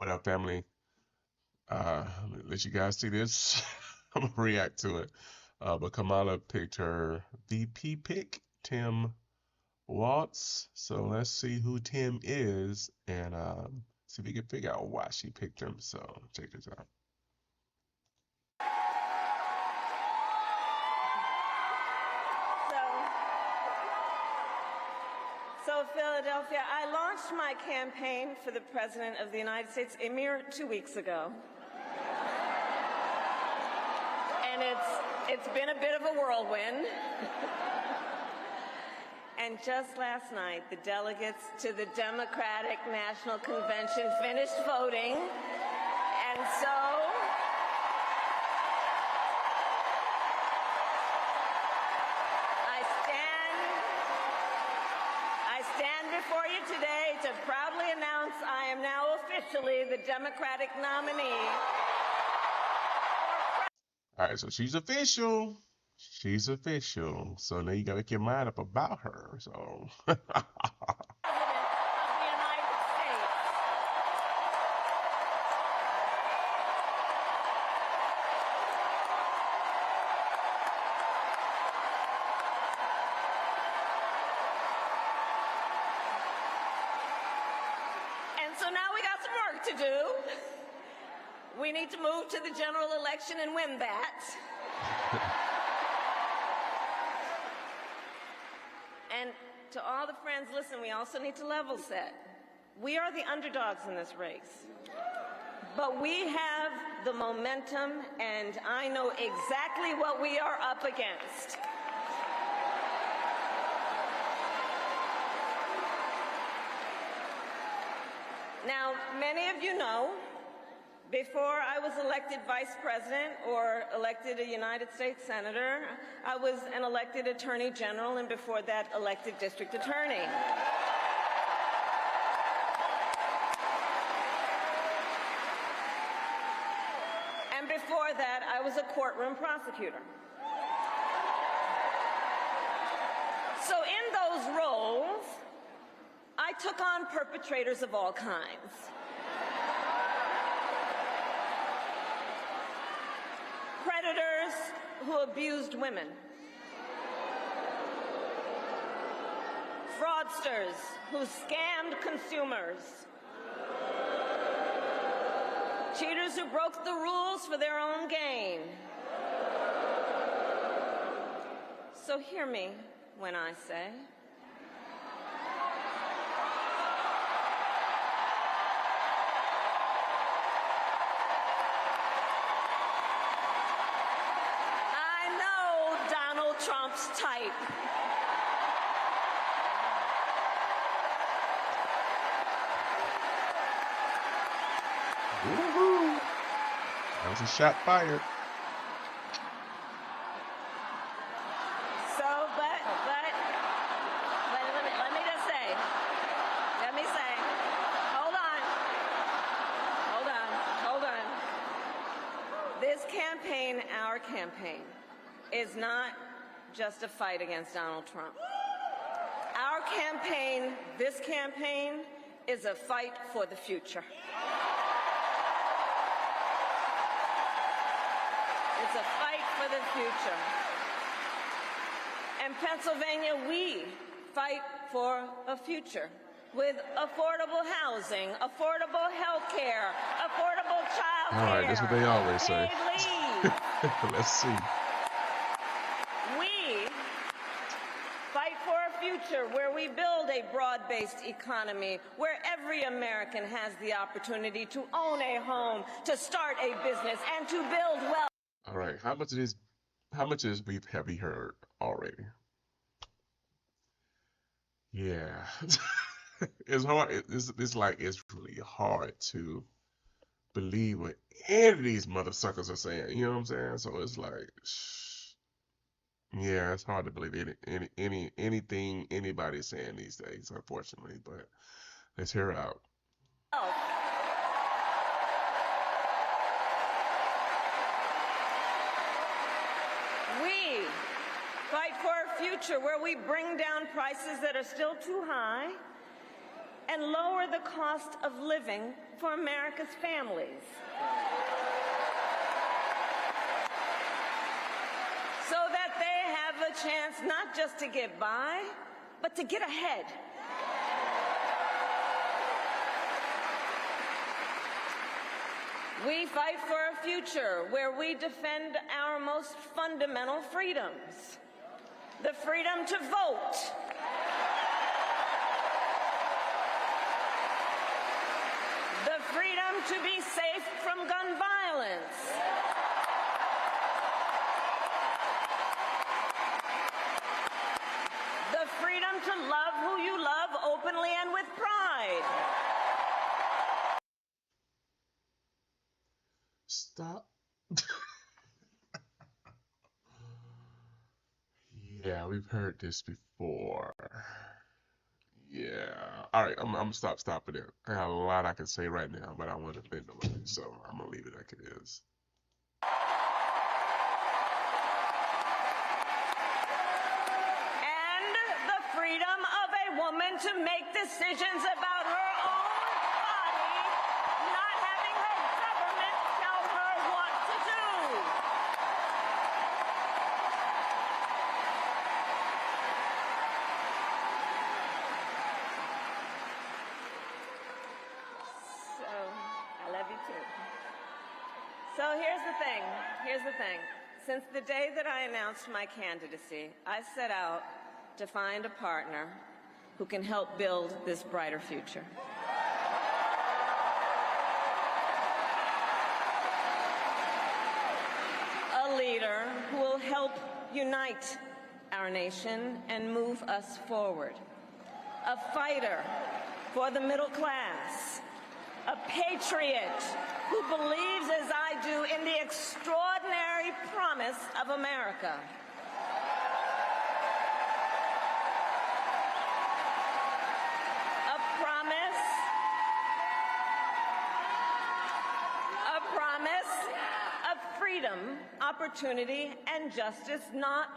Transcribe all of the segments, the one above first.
What up, family? Let you guys see this. I'm gonna react to it. But Kamala picked her VP pick, Tim Walz. So let's see who Tim is and see if we can figure out why she picked him. So check this out. So Philadelphia, I launched my campaign for the President of the United States a mere 2 weeks ago. And it's been a bit of a whirlwind. And just last night, the delegates to the Democratic National Convention finished voting. And so I stand before you today to proudly announce I am now officially the Democratic nominee. All right, so she's official. She's official. So now you gotta make your mind up about her. So So now we got some work to do. We need to move to the general election and win that. And to all the friends, listen, we also need to level set. We are the underdogs in this race. But we have the momentum, and I know exactly what we are up against. Now, many of you know, before I was elected vice president or elected a United States senator, I was an elected attorney general, and before that, elected district attorney. And before that, I was a courtroom prosecutor. So in those roles, I took on perpetrators of all kinds. Predators who abused women. Fraudsters who scammed consumers. Cheaters who broke the rules for their own gain. So hear me when I say, Trump's type. woo-hoo. That was a shot fired. So, but let me just say, hold on. This campaign, our campaign, is not just a fight against Donald Trump. Our campaign, this campaign, is a fight for the future. It's a fight for the future. In Pennsylvania, we fight for a future with affordable housing, affordable health care, affordable child care. All right, that's what they always say. Let's see. Future where we build a broad-based economy, where every American has the opportunity to own a home, to start a business, and to build wealth. All right, how much is have we heard already? Yeah, it's hard. It's like it's really hard to believe what any of these mother suckers are saying. You know what I'm saying? So it's like. Yeah, it's hard to believe anything anybody's saying these days, unfortunately. But let's hear it out. We fight for a future where we bring down prices that are still too high, and lower the cost of living for America's families. So that they have a chance not just to get by, but to get ahead. We fight for a future where we defend our most fundamental freedoms. The freedom to vote. The freedom to be safe from gun violence. The freedom to love who you love openly and with pride. Stop. Yeah, we've heard this before. Yeah. All right, I'm gonna stopping it. I got a lot I can say right now, but I want to offend nobody, so I'm gonna leave it like it is. And the freedom of a woman to make decisions about her own body, not having her government tell her what to do. So, I love you too. So here's the thing. Since the day that I announced my candidacy, I set out to find a partner who can help build this brighter future. A leader who will help unite our nation and move us forward. A fighter for the middle class. A patriot who believes, as I do, in the extraordinary promise of America. A promise of freedom, opportunity, and justice, not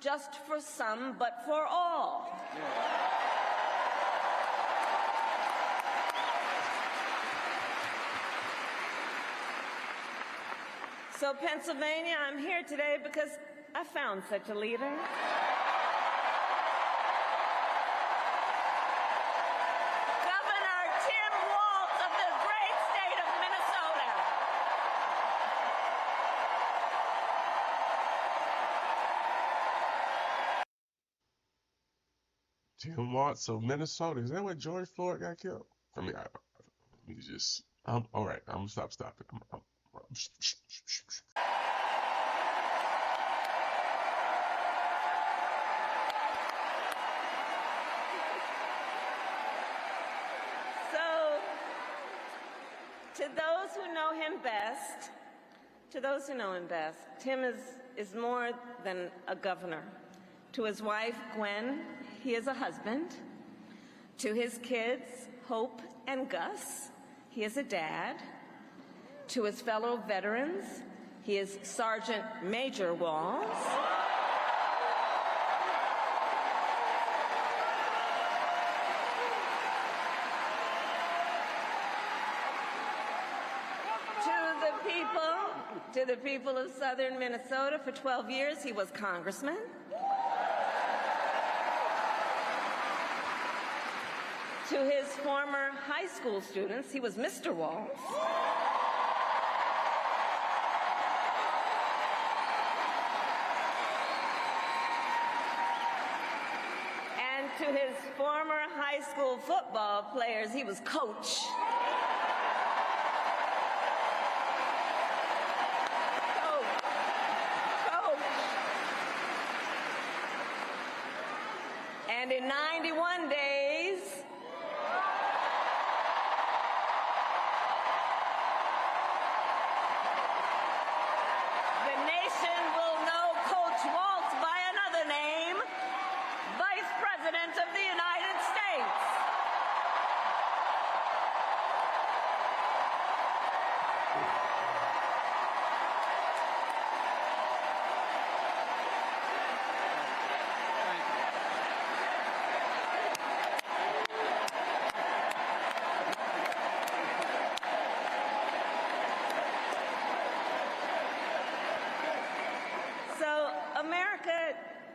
just for some, but for all. So, Pennsylvania, I'm here today because I found such a leader. Governor Tim Walz of the great state of Minnesota. Tim Walz of Minnesota. Is that where George Floyd got killed? I mean, you just. All right. I'm gonna stop it. So, to those who know him best, Tim is more than a governor. To his wife, Gwen, he is a husband. To his kids, Hope and Gus, he is a dad. To his fellow veterans, he is Sergeant Major Walz. To the people of southern Minnesota, for 12 years, he was congressman. To his former high school students, he was Mr. Walz. And to his former high school football players, he was coach. And in 91 days, the nation will know Coach Walz by another name, Vice President of the United States.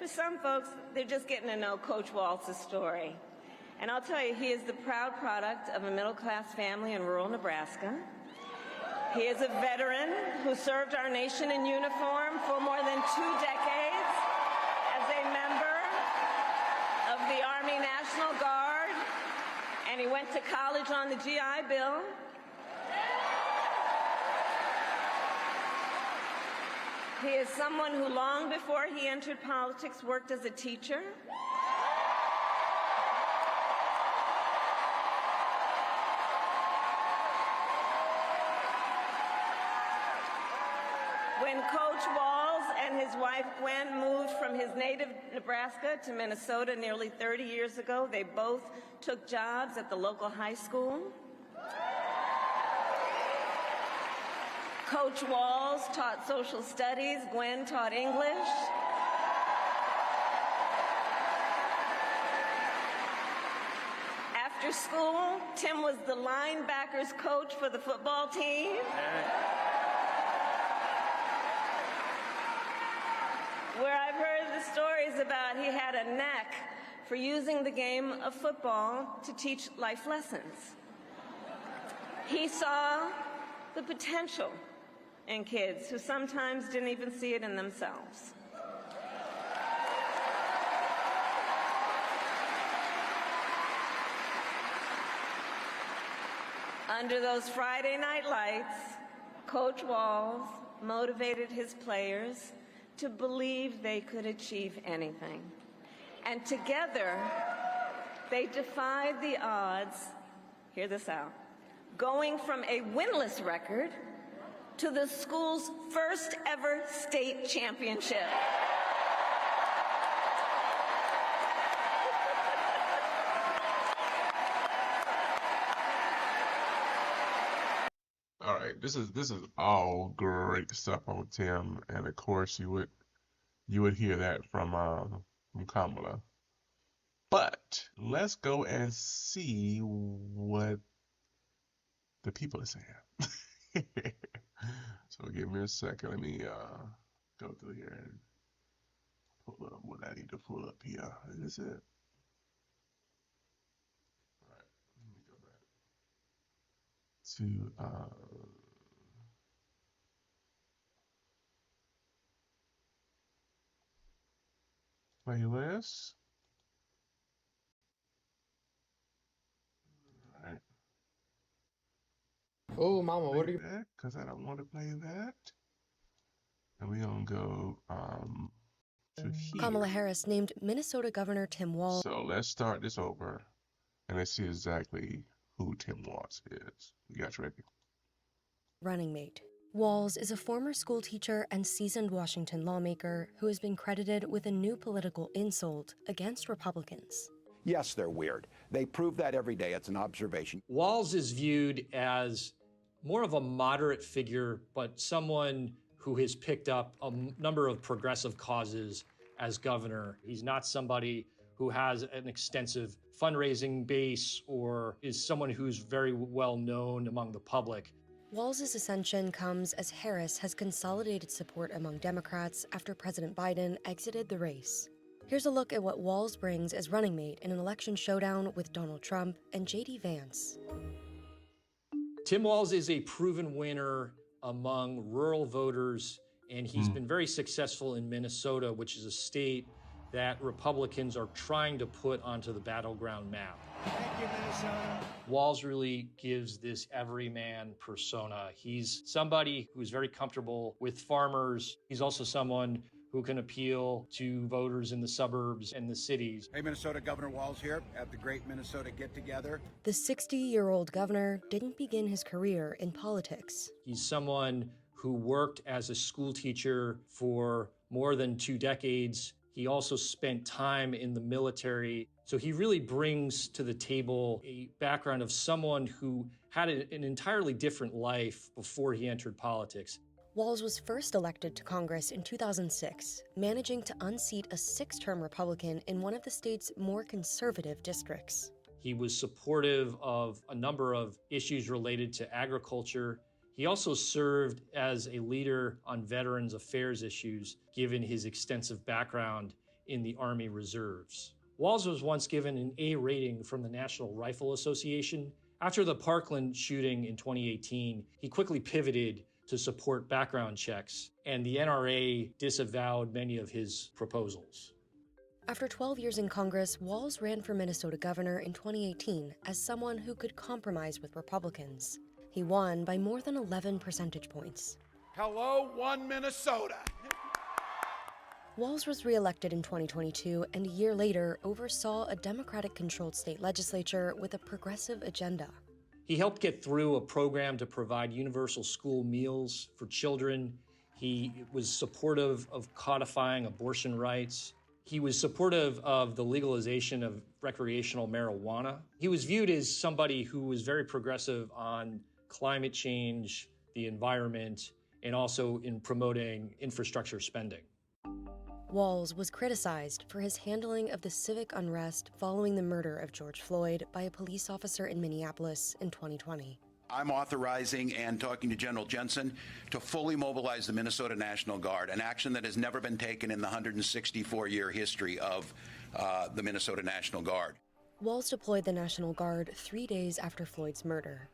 For some folks, they're just getting to know Coach Walz's story. And I'll tell you, he is the proud product of a middle-class family in rural Nebraska. He is a veteran who served our nation in uniform for more than 2 decades as a member of the Army National Guard, and he went to college on the GI Bill. He is someone who, long before he entered politics, worked as a teacher. When Coach Walz and his wife Gwen moved from his native Nebraska to Minnesota nearly 30 years ago, they both took jobs at the local high school. Coach Walz taught social studies, Gwen taught English. After school, Tim was the linebackers coach for the football team. Where I've heard the stories about he had a knack for using the game of football to teach life lessons. He saw the potential in kids who sometimes didn't even see it in themselves. Under those Friday night lights, Coach Walz motivated his players to believe they could achieve anything. And together, they defied the odds, hear this out, going from a winless record to the school's first ever state championship. All right, this is all great stuff on Tim, and of course you would hear that from Kamala. But let's go and see what the people are saying. So give me a second. Let me go through here and pull up what I need to pull up here. Is it? All right, let me go back to playlist. All right, Oh, mama, what are play you? that because I don't want to play that. And we're gonna go to Kamala here. Harris named Minnesota Governor Tim Walz So let's start this over and let's see exactly who Tim Walz is. You guys ready? running mate. Walz is a former school teacher and seasoned Washington lawmaker who has been credited with a new political insult against Republicans. Yes, they're weird. They prove that every day. It's an observation. Walz is viewed as more of a moderate figure, but someone who has picked up a number of progressive causes as governor. He's not somebody who has an extensive fundraising base or is someone who's very well known among the public. Walz's ascension comes as Harris has consolidated support among Democrats after President Biden exited the race. Here's a look at what Walz brings as running mate in an election showdown with Donald Trump and J.D. Vance. Tim Walz is a proven winner among rural voters, and he's been very successful in Minnesota, which is a state that Republicans are trying to put onto the battleground map. Thank you, Minnesota. Walz really gives this everyman persona. He's somebody who's very comfortable with farmers. He's also someone who can appeal to voters in the suburbs and the cities. Hey, Minnesota, Governor Walz here at the Great Minnesota Get-Together. The 60-year-old governor didn't begin his career in politics. He's someone who worked as a school teacher for more than 2 decades. He also spent time in the military. So he really brings to the table a background of someone who had an entirely different life before he entered politics. Walz was first elected to Congress in 2006, managing to unseat a 6-term Republican in one of the state's more conservative districts. He was supportive of a number of issues related to agriculture. He also served as a leader on Veterans Affairs issues, given his extensive background in the Army Reserves. Walz was once given an A rating from the National Rifle Association. After the Parkland shooting in 2018, he quickly pivoted to support background checks, and the NRA disavowed many of his proposals. After 12 years in Congress, Walz ran for Minnesota governor in 2018 as someone who could compromise with Republicans. He won by more than 11 percentage points. Hello, one Minnesota. Walz was reelected in 2022 and a year later oversaw a Democratic-controlled state legislature with a progressive agenda. He helped get through a program to provide universal school meals for children. He was supportive of codifying abortion rights. He was supportive of the legalization of recreational marijuana. He was viewed as somebody who was very progressive on climate change, the environment, and also in promoting infrastructure spending. Walz was criticized for his handling of the civic unrest following the murder of George Floyd by a police officer in Minneapolis in 2020. I'm authorizing and talking to General Jensen to fully mobilize the Minnesota National Guard, an action that has never been taken in the 164-year history of the Minnesota National Guard. Walz deployed the National Guard 3 days after Floyd's murder.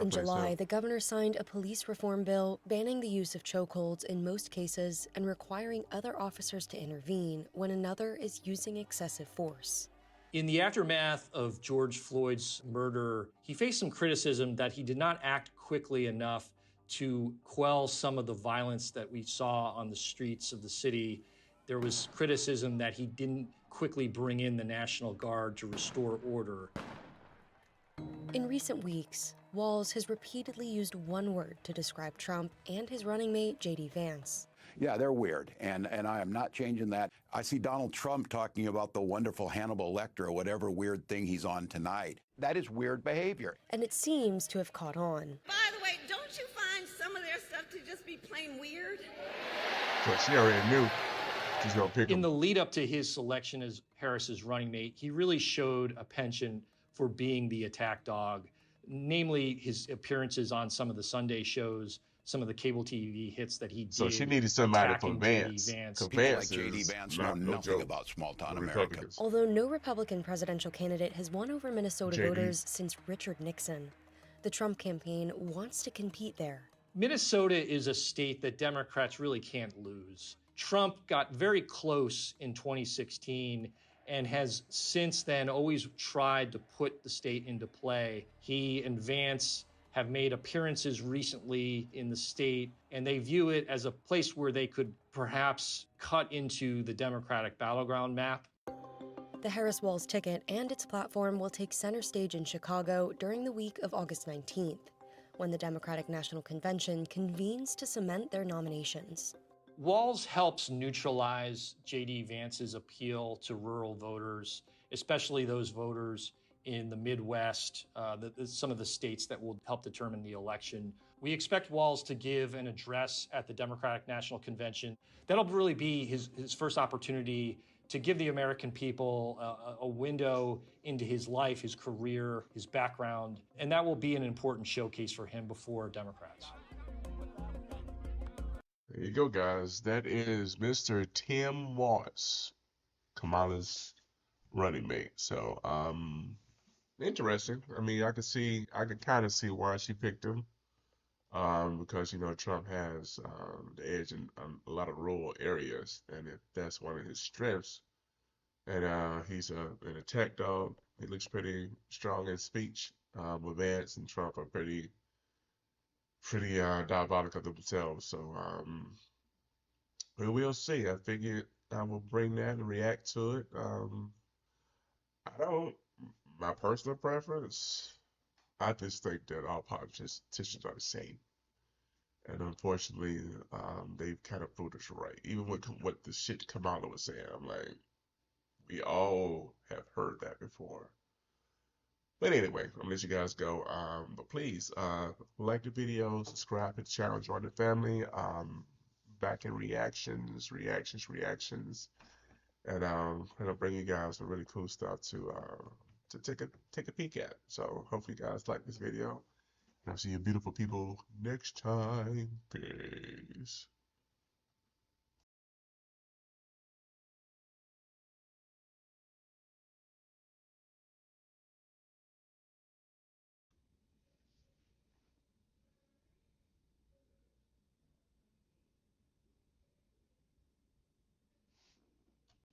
In July, the governor signed a police reform bill banning the use of chokeholds in most cases and requiring other officers to intervene when another is using excessive force. In the aftermath of George Floyd's murder, he faced some criticism that he did not act quickly enough to quell some of the violence that we saw on the streets of the city. There was criticism that he didn't quickly bring in the National Guard to restore order. In recent weeks, Walz has repeatedly used one word to describe Trump and his running mate, J.D. Vance. Yeah, they're weird, and I am not changing that. I see Donald Trump talking about the wonderful Hannibal Lecter or whatever weird thing he's on tonight. That is weird behavior. And it seems to have caught on. By the way, don't you find some of their stuff to just be plain weird? So she already knew she's gonna pick him. In the lead up to his selection as Harris's running mate, he really showed a penchant for being the attack dog, namely his appearances on some of the Sunday shows, some of the cable TV hits that he did. So she needed somebody from attacking Vance. J.D. Vance. People like J.D. Vance know nothing about small-town America. Although no Republican presidential candidate has won over Minnesota JD. voters since Richard Nixon, the Trump campaign wants to compete there. Minnesota is a state that Democrats really can't lose. Trump got very close in 2016 and has since then always tried to put the state into play. He and Vance have made appearances recently in the state, and they view it as a place where they could perhaps cut into the Democratic battleground map. The Harris-Walz ticket and its platform will take center stage in Chicago during the week of August 19th, when the Democratic National Convention convenes to cement their nominations. Walz helps neutralize J.D. Vance's appeal to rural voters, especially those voters in the Midwest, some of the states that will help determine the election. We expect Walz to give an address at the Democratic National Convention. That'll really be his first opportunity to give the American people a window into his life, his career, his background, and that will be an important showcase for him before Democrats. There you go, guys. That is Mr. Tim Walz, Kamala's running mate. So, interesting. I mean, I could kind of see why she picked him. Because, Trump has the edge in a lot of rural areas, and if that's one of his strengths. And he's an attack dog. He looks pretty strong in speech. But Vance and Trump are pretty diabolical themselves. So we will see. I figured I will bring that and react to it. My personal preference, I just think that all politicians are the same. And unfortunately, they've kind of proved us right. Even with what the shit Kamala was saying, I'm like, we all have heard that before. But anyway, I'm gonna let you guys go. But please, like the video, subscribe to the channel, join the family. Back in reactions, and I'll bring you guys some really cool stuff to take a peek at. So hopefully you guys like this video. And I'll see you beautiful people next time. Peace.